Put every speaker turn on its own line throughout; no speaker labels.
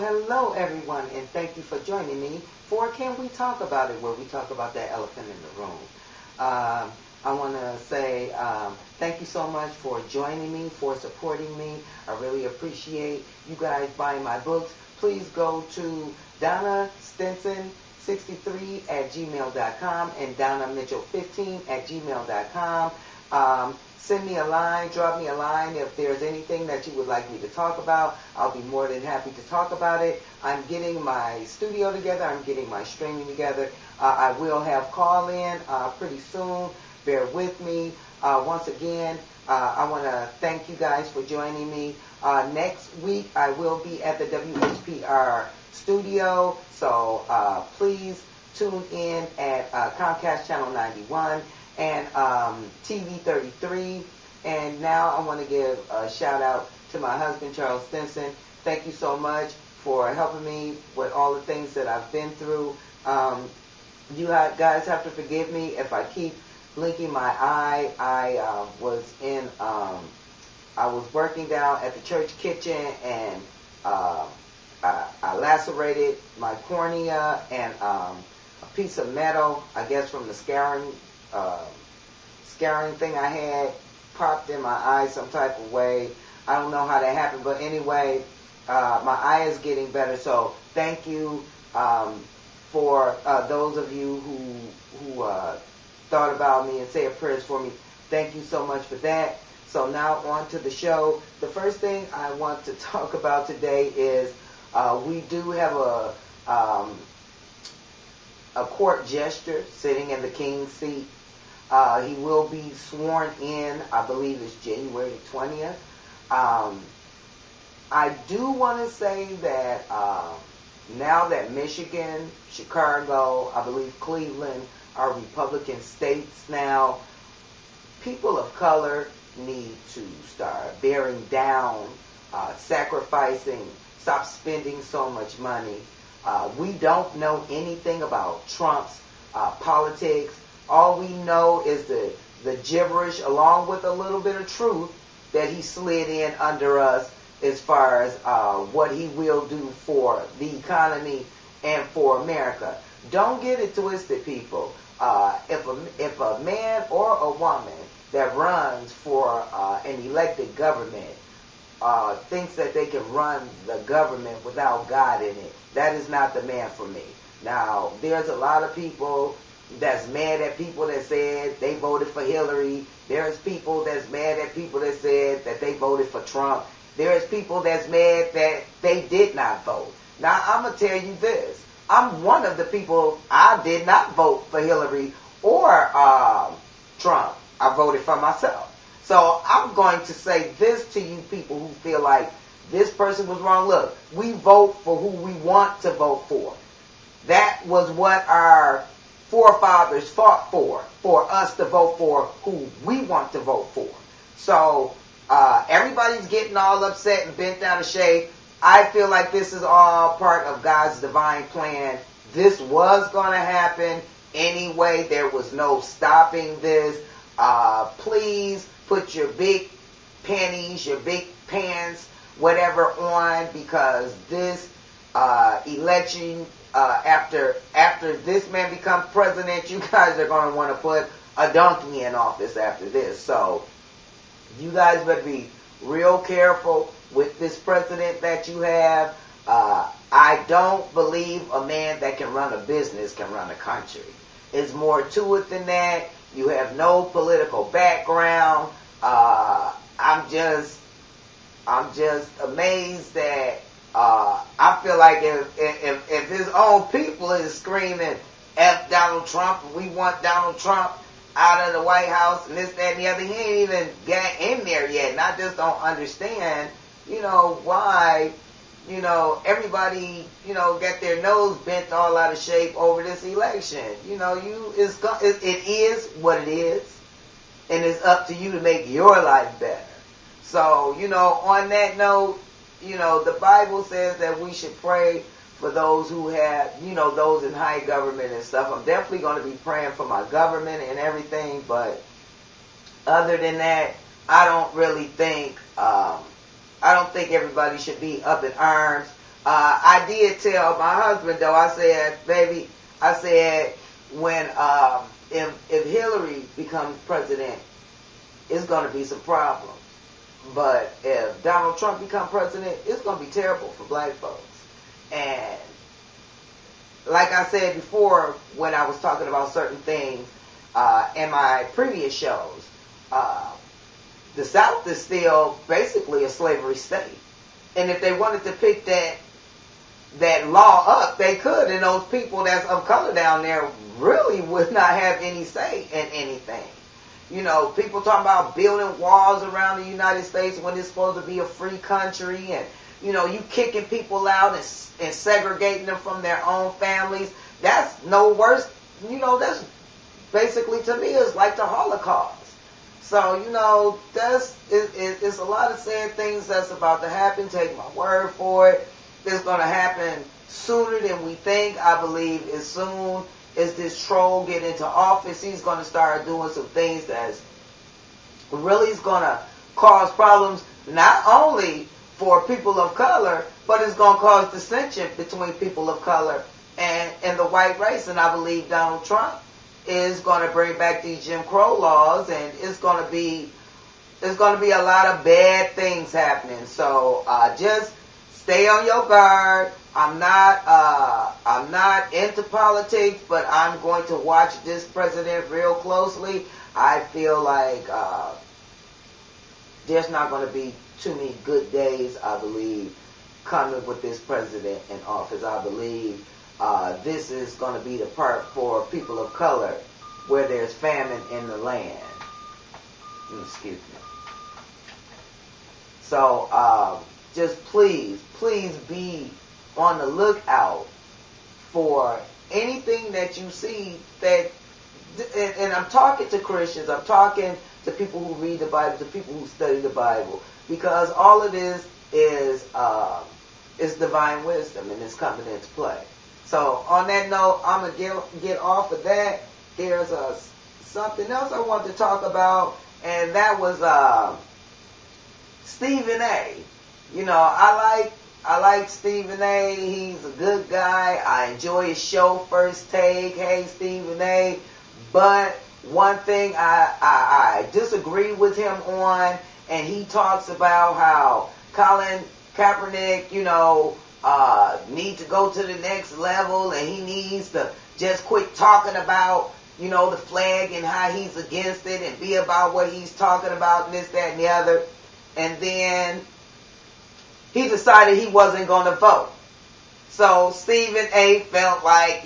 Hello, everyone, and thank you for joining me for Can We Talk About It, where we talk about that elephant in the room. I want to say thank you so much for joining me, for supporting me. I really appreciate you guys buying my books. Please go to Donna Stinson 63 at gmail.com and Donna Mitchell 15 at gmail.com. Send me a line, drop me a line if there's anything that you would like me to talk about. I'll be more than happy to talk about it. I'm getting my studio together. I'm getting my streaming together. I will have call-in pretty soon. Bear with me. Once again, I want to thank you guys for joining me. Next week, I will be at the WHPR studio, so please tune in at Comcast Channel 91 and TV 33. And now I want to give a shout out to my husband, Charles Stinson. Thank you so much for helping me with all the things that I've been through. You guys have to forgive me if I keep blinking my eye. I was working down at the church kitchen, and I lacerated my cornea, and a piece of metal, I guess from the scarring thing I had, popped in my eye some type of way. I don't know how that happened, but anyway, my eye is getting better. So thank you for those of you who thought about me and said prayers for me. Thank you so much for that. So now on to the show. The first thing I want to talk about today is we do have a court jester sitting in the king's seat. He will be sworn in, I believe it's January 20th. I do want to say that now that Michigan, Chicago, I believe Cleveland are Republican states now, people of color need to start bearing down, sacrificing, stop spending so much money. We don't know anything about Trump's politics. All we know is the gibberish, along with a little bit of truth that he slid in under us as far as what he will do for the economy and for America. Don't get it twisted, people. If a man or a woman that runs for an elected government thinks that they can run the government without God in it, that is not the man for me. Now, there's a lot of people that's mad at people that said they voted for Hillary. There's people that's mad at people that said that they voted for Trump. There's people that's mad that they did not vote. Now, I'm going to tell you this. I'm one of the people, I did not vote for Hillary or Trump. I voted for myself. So I'm going to say this to you people who feel like this person was wrong. Look, we vote for who we want to vote for. That was what our forefathers fought for us to vote for who we want to vote for. So everybody's getting all upset and bent out of shape. I feel like this is all part of God's divine plan. This was going to happen anyway. There was no stopping this. Please put your big panties, your big pants, whatever on, because this election, after this man becomes president, you guys are going to want to put a donkey in office after this. So you guys better be real careful with this president that you have. I don't believe a man that can run a business can run a country. It's more to it than that. You have no political background. I'm just amazed that I feel like if his own people is screaming F Donald Trump, we want Donald Trump out of the White House and this, that, and the other, he ain't even got in there yet. And I just don't understand, why everybody, got their nose bent all out of shape over this election. It is what it is, and it's up to you to make your life better. So, on that note, the Bible says that we should pray for those who have, those in high government and stuff. I'm definitely going to be praying for my government and everything, but other than that, I don't think everybody should be up in arms. I did tell my husband, though, I said, baby, when, if Hillary becomes president, it's going to be some problems. But if Donald Trump becomes president, it's going to be terrible for black folks. And like I said before, when I was talking about certain things in my previous shows, the South is still basically a slavery state. And if they wanted to pick that law up, they could. And those people that's of color down there really would not have any say in anything. People talking about building walls around the United States when it's supposed to be a free country, and you kicking people out and segregating them from their own families. That's no worse. That's basically, to me, is like the Holocaust. So, it's a lot of sad things that's about to happen. Take my word for it. It's going to happen sooner than we think. I believe as soon as this troll get into office, he's going to start doing some things that's really is going to cause problems, not only for people of color, but it's going to cause dissension between people of color and the white race. And I believe Donald Trump is going to bring back these Jim Crow laws, and it's going to be a lot of bad things happening. So just stay on your guard. I'm not into politics, but I'm going to watch this president real closely. I feel like there's not going to be too many good days, I believe, coming with this president in office. I believe this is going to be the part for people of color where there's famine in the land. Excuse me. So just please be on the lookout for anything that you see that, and I'm talking to Christians, I'm talking to people who read the Bible, to people who study the Bible, because all of this is divine wisdom, and it's coming into play. So on that note, I'm gonna get off of that. There's something else I want to talk about, and that was Stephen A. I like Stephen A. He's a good guy. I enjoy his show, First Take. Hey, Stephen A. But one thing I disagree with him on, and he talks about how Colin Kaepernick, need to go to the next level, and he needs to just quit talking about, the flag and how he's against it, and be about what he's talking about, and this, that, and the other. And then he decided he wasn't going to vote. So Stephen A. felt like,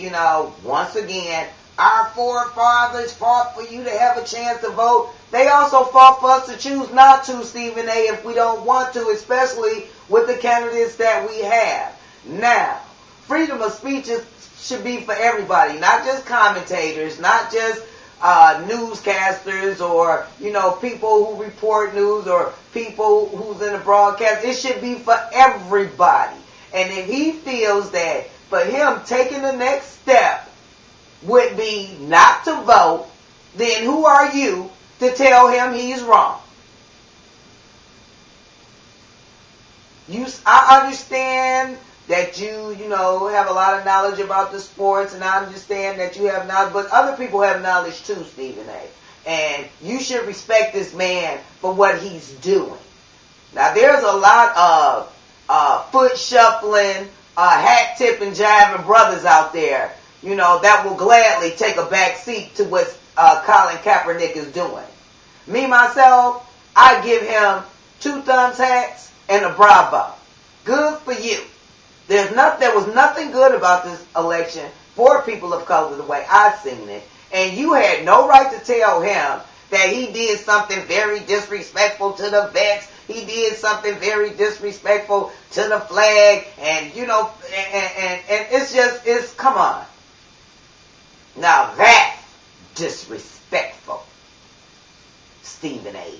once again, our forefathers fought for you to have a chance to vote. They also fought for us to choose not to, Stephen A., if we don't want to, especially with the candidates that we have. Now, freedom of speech should be for everybody, not just commentators, not just newscasters or, people who report news or people who's in the broadcast. It should be for everybody. And if he feels that for him taking the next step would be not to vote, then who are you to tell him he's wrong? I understand that you have a lot of knowledge about the sports, and I understand that you have knowledge, but other people have knowledge too, Stephen A. And you should respect this man for what he's doing. Now, there's a lot of foot shuffling, hat tipping, jiving brothers out there, that will gladly take a back seat to what Colin Kaepernick is doing. Me, myself, I give him 2 thumbs hats and a bravo. Good for you. There was nothing good about this election for people of color the way I've seen it. And you had no right to tell him that he did something very disrespectful to the vets. He did something very disrespectful to the flag. And, you know, and it's, come on. Now that's disrespectful, Stephen A.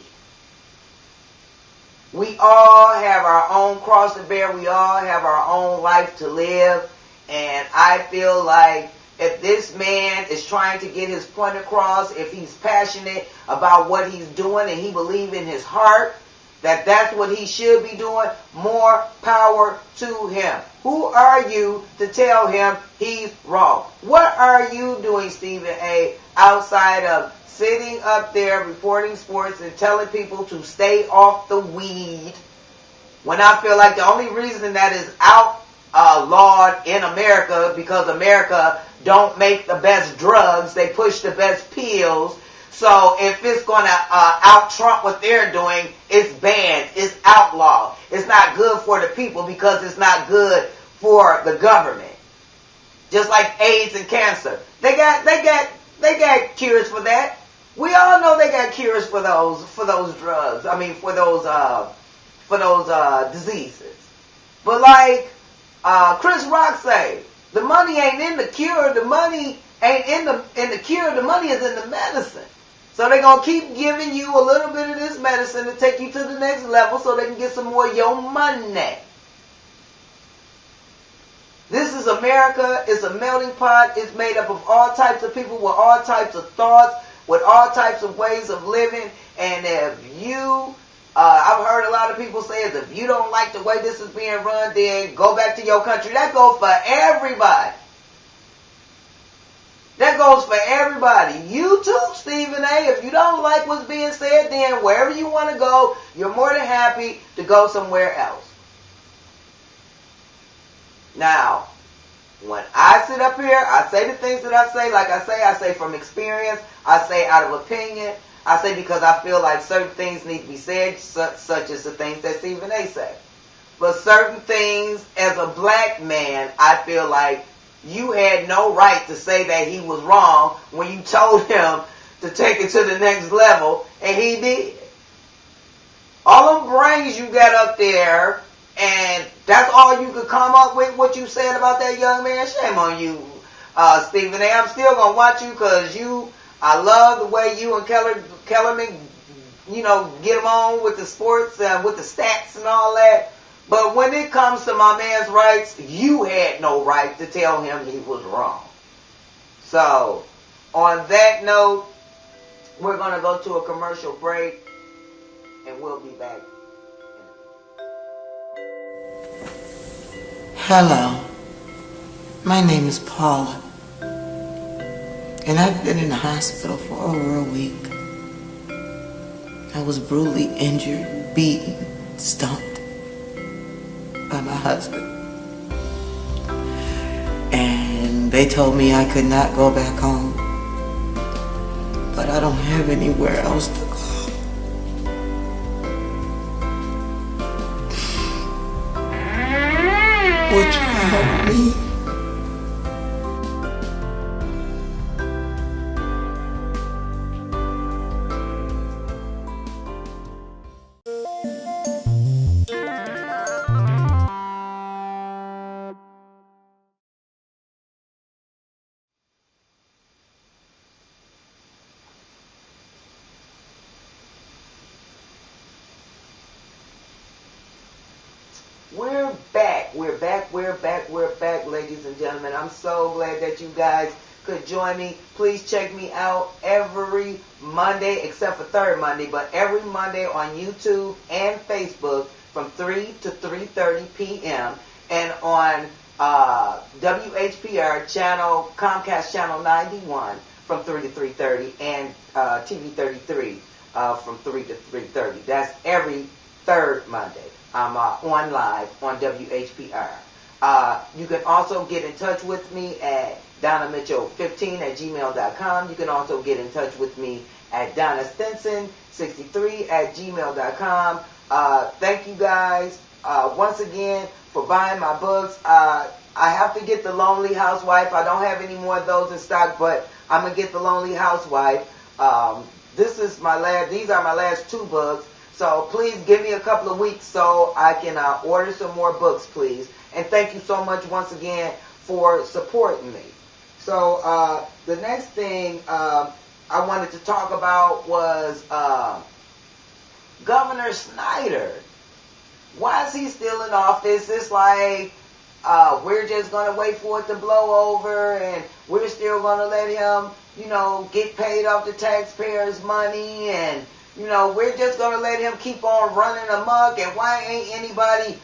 We all have our own cross to bear. We all have our own life to live. And I feel like if this man is trying to get his point across, if he's passionate about what he's doing and he believes in his heart that that's what he should be doing, more power to him. Who are you to tell him he's wrong? What are you doing, Stephen A., outside of sitting up there reporting sports and telling people to stay off the weed, when I feel like the only reason that is outlawed in America because America don't make the best drugs, they push the best pills. So if it's going to out-Trump what they're doing, it's banned, it's outlawed. It's not good for the people because it's not good for the government. Just like AIDS and cancer. They got cures for that. We all know they got cures for those drugs. I mean, for those diseases. But like Chris Rock say, the money ain't in the cure. The money ain't in the cure. The money is in the medicine. So they're going to keep giving you a little bit of this medicine to take you to the next level so they can get some more of your money. This is America. It's a melting pot. It's made up of all types of people with all types of thoughts, with all types of ways of living. And if you, I've heard a lot of people say, if you don't like the way this is being run, then go back to your country. That goes for everybody. That goes for everybody. You too, Stephen A. If you don't like what's being said, then wherever you want to go, you're more than happy to go somewhere else. Now, when I sit up here, I say the things that I say. Like I say from experience. I say out of opinion. I say because I feel like certain things need to be said, such as the things that Stephen A. said. But certain things, as a black man, I feel like you had no right to say that he was wrong when you told him to take it to the next level, and he did. All them brains you got up there, and that's all you could come up with, what you said about that young man. Shame on you, Stephen A. I'm still going to watch you because I love the way you and Kellerman, you know, get them on with the sports, with the stats and all that. But when it comes to my man's rights, you had no right to tell him he was wrong. So, on that note, we're going to go to a commercial break, and we'll be back.
Hello, my name is Paula, and I've been in the hospital for over a week. I was brutally injured, beaten, stumped by my husband. And they told me I could not go back home. But I don't have anywhere else to go. Would you help me?
We're back, ladies and gentlemen. I'm so glad that you guys could join me. Please check me out every Monday, except for third Monday, but every Monday on YouTube and Facebook from 3 to 3:30 p.m. and on WHPR channel, Comcast channel 91 from 3 to 3:30 and TV 33 from 3 to 3:30. That's every third Monday. I'm on live on WHPR. You can also get in touch with me at DonnaMitchell15@gmail.com. You can also get in touch with me at DonnaStinson63@gmail.com. Thank you guys once again for buying my books. I have to get The Lonely Housewife. I don't have any more of those in stock, but I'm going to get The Lonely Housewife. these are my last 2 books. So please give me a couple of weeks so I can order some more books, please. And thank you so much once again for supporting me. So the next thing I wanted to talk about was Governor Snyder. Why is he still in office? It's like we're just going to wait for it to blow over and we're still going to let him, get paid off the taxpayers' money, and, we're just going to let him keep on running amok. And why ain't anybody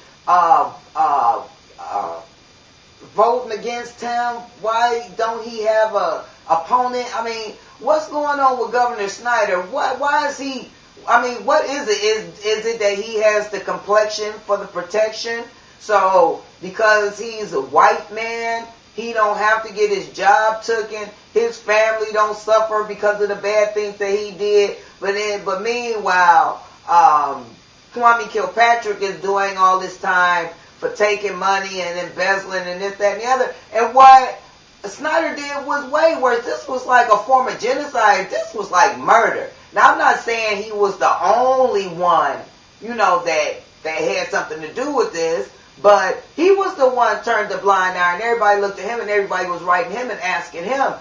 voting against him? Why don't he have a opponent? I mean, what's going on with Governor Snyder? Why is he... what is it? Is it that he has the complexion for the protection? So, because he's a white man, he don't have to get his job taken. His family don't suffer because of the bad things that he did. But meanwhile, Kwame Kilpatrick is doing all this time for taking money and embezzling and this, that, and the other. And what Snyder did was way worse. This was like a form of genocide. This was like murder. Now, I'm not saying he was the only one, that had something to do with this, but he was the one turned the blind eye, and everybody looked at him, and everybody was writing him and asking him,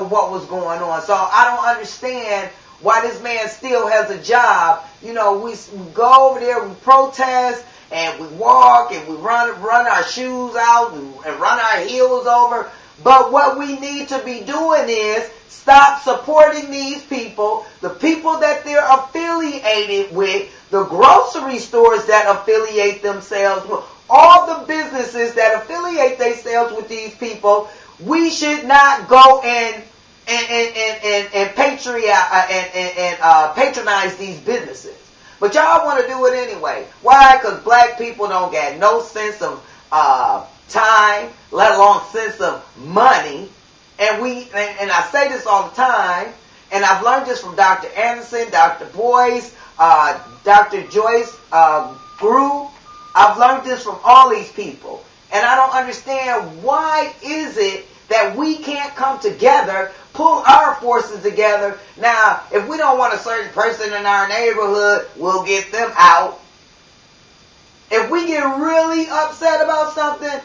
what was going on. So I don't understand why this man still has a job. We go over there, we protest, and we walk, and we run our shoes out, and run our heels over. But what we need to be doing is stop supporting these people, the people that they're affiliated with, the grocery stores that affiliate themselves with, all the businesses that affiliate themselves with these people. We should not go and patronize these businesses. But y'all want to do it anyway. Why? Because black people don't get no sense of time, let alone sense of money. And I say this all the time, and I've learned this from Dr. Anderson, Dr. Boyce, Dr. Joyce Grew. I've learned this from all these people. And I don't understand, why is it that we can't come together, pull our forces together? Now, if we don't want a certain person in our neighborhood, we'll get them out. If we get really upset about something,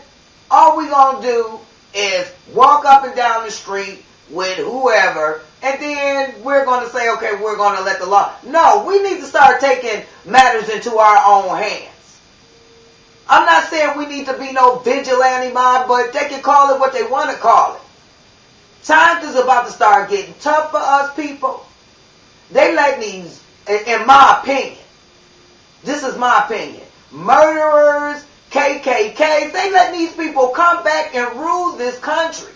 all we're going to do is walk up and down the street with whoever, and then we're going to say, okay, we're going to let the law. No, we need to start taking matters into our own hands. I'm not saying we need to be no vigilante mob, but they can call it what they want to call it. Times is about to start getting tough for us people. They let these, in my opinion, this is my opinion, murderers, KKKs, they let these people come back and rule this country.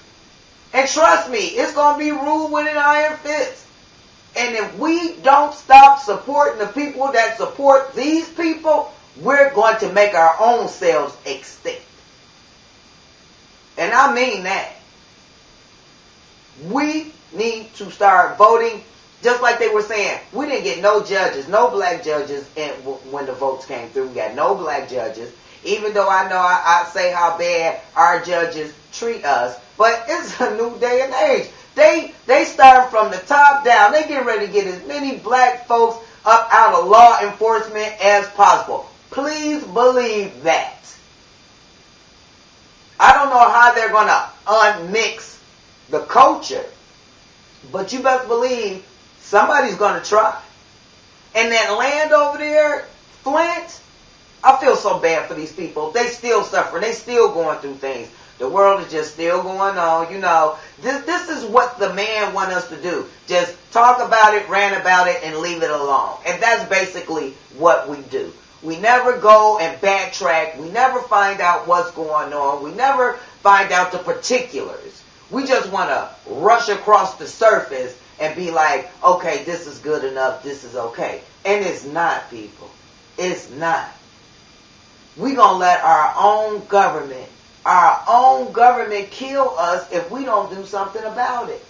And trust me, it's going to be ruled with an iron fist. And if we don't stop supporting the people that support these people, we're going to make our own selves extinct. And I mean that. We need to start voting, just like they were saying. We didn't get no judges, no black judges when the votes came through. We got no black judges. Even though I know I say how bad our judges treat us. But it's a new day and age. They start from the top down. They get ready to get as many black folks up out of law enforcement as possible. Please believe that. I don't know how they're going to unmix the culture, but you best believe somebody's going to try. And that land over there, Flint, I feel so bad for these people. They still suffer. They still going through things. The world is just still going on. This is what the man wants us to do. Just talk about it, rant about it, and leave it alone. And that's basically what we do. We never go and backtrack. We never find out what's going on. We never find out the particulars. We just want to rush across the surface and be like, okay, this is good enough. This is okay. And it's not, people. It's not. We're going to let our own government kill us if we don't do something about it.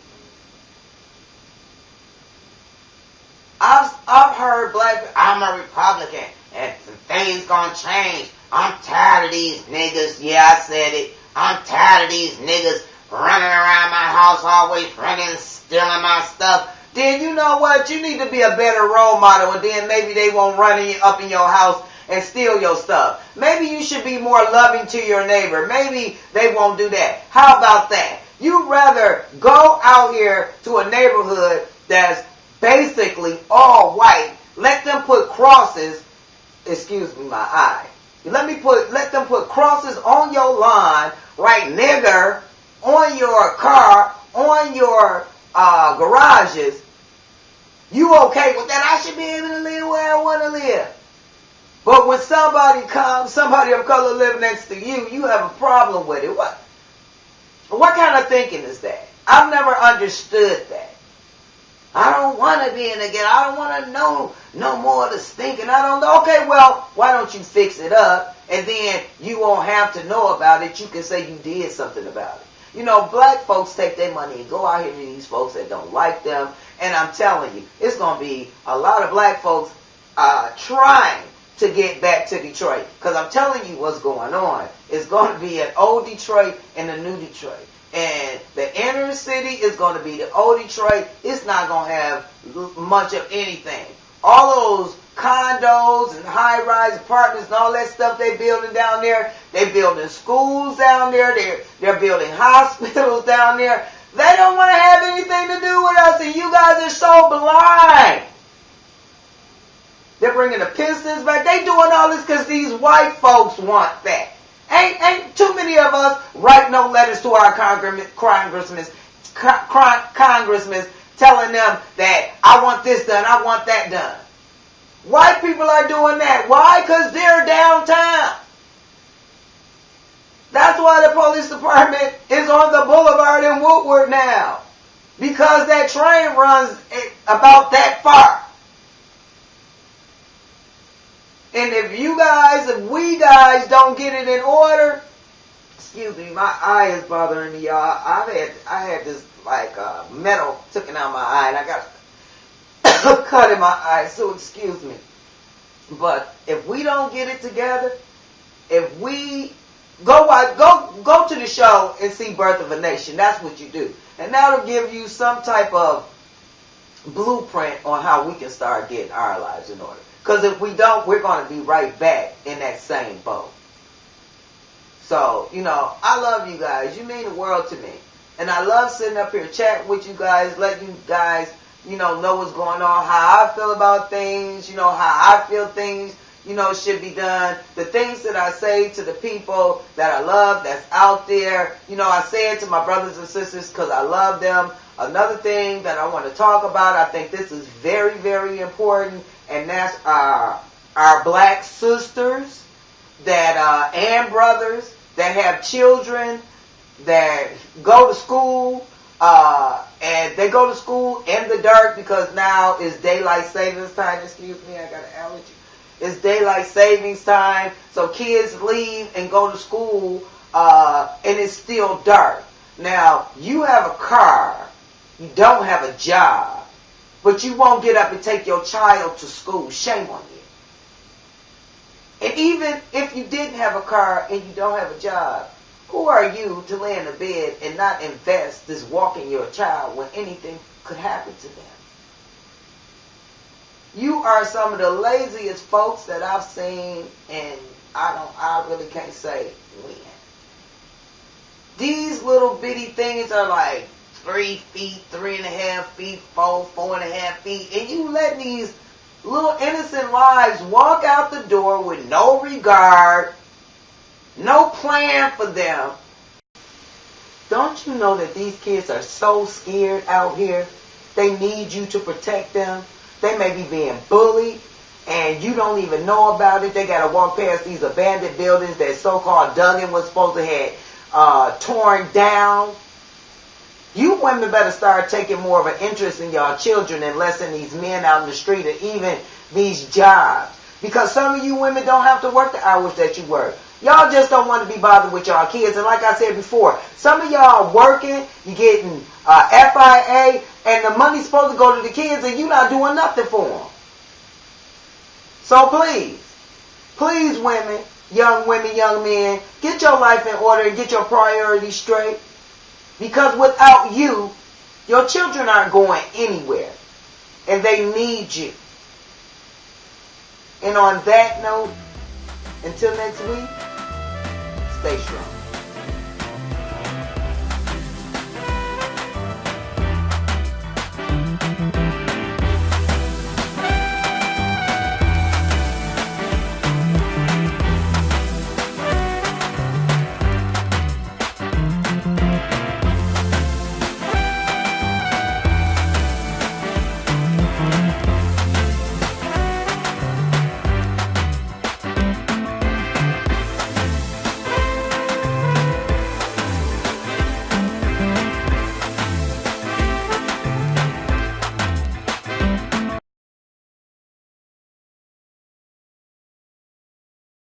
I've heard I'm a Republican and things gonna change. I'm tired of these niggas. Yeah, I said it. I'm tired of these niggas running around my house, always running, stealing my stuff. then you know what? You need to be a better role model, and then maybe they won't run up in your house and steal your stuff. Maybe you should be more loving to your neighbor. Maybe they won't do that. How about that? You'd rather go out here to a neighborhood that's basically all white. Let them put crosses, excuse me, my eye. Let them put crosses on your lawn, write nigger on your car, on your garages. You okay with that? I should be able to live where I want to live. But when somebody of color live next to you, you have a problem with it. What kind of thinking is that? I've never understood that. I don't want to be in the ghetto. I don't want to know no more of the stinking. I don't know. Okay, well, why don't you fix it up? And then you won't have to know about it. You can say you did something about it. You know, black folks take their money and go out here to these folks that don't like them. And I'm telling you, it's going to be a lot of black folks trying to get back to Detroit. Because I'm telling you what's going on. It's going to be an old Detroit and a new Detroit. And the inner city is going to be the old Detroit. It's not going to have much of anything. All those condos and high-rise apartments and all that stuff they're building down there. They're building schools down there. They're building hospitals down there. They don't want to have anything to do with us. And you guys are so blind. They're bringing the Pistons back. They doing all this because these white folks want that. Ain't too many of us write no letters to our congressmen telling them that I want this done, I want that done. White people are doing that. Why? Because they're downtown. That's why the police department is on the boulevard in Woodward now. Because that train runs about that far. And if we guys don't get it in order, excuse me, my eye is bothering me, y'all. I had this metal taken out my eye, and I got a cut in my eye, so excuse me. But if we don't get it together, if we go to the show and see Birth of a Nation, that's what you do, and that'll give you some type of blueprint on how we can start getting our lives in order. Because if we don't, we're going to be right back in that same boat. So, I love you guys. You mean the world to me. And I love sitting up here chatting with you guys, letting you guys, know what's going on, how I feel about things, how I feel things, should be done. The things that I say to the people that I love that's out there, I say it to my brothers and sisters because I love them. Another thing that I want to talk about, I think this is very, very important, and that's our black sisters and brothers that have children that go to school, and they go to school in the dark because now is daylight savings time. Excuse me, I got an allergy. It's daylight savings time, so kids leave and go to school, and it's still dark. Now, you have a car, you don't have a job, but you won't get up and take your child to school. Shame on you. And even if you didn't have a car and you don't have a job, who are you to lay in the bed and not invest this walking your child when anything could happen to them? You are some of the laziest folks that I've seen, and I really can't say when. These little bitty things are like 3 feet, 3.5 feet, 4.5 feet, and you let these little innocent lives walk out the door with no regard, no plan for them. Don't you know that these kids are so scared out here? They need you to protect them. They may be being bullied, and you don't even know about it. They got to walk past these abandoned buildings that so-called Duggan was supposed to have torn down. You women better start taking more of an interest in y'all children and less in these men out in the street and even these jobs. Because some of you women don't have to work the hours that you work. Y'all just don't want to be bothered with y'all kids. And like I said before, some of y'all are working, you're getting FIA, and the money's supposed to go to the kids, and you're not doing nothing for them. So please women, young men, get your life in order and get your priorities straight. Because without you, your children aren't going anywhere. and they need you. And on that note, until next week, stay strong.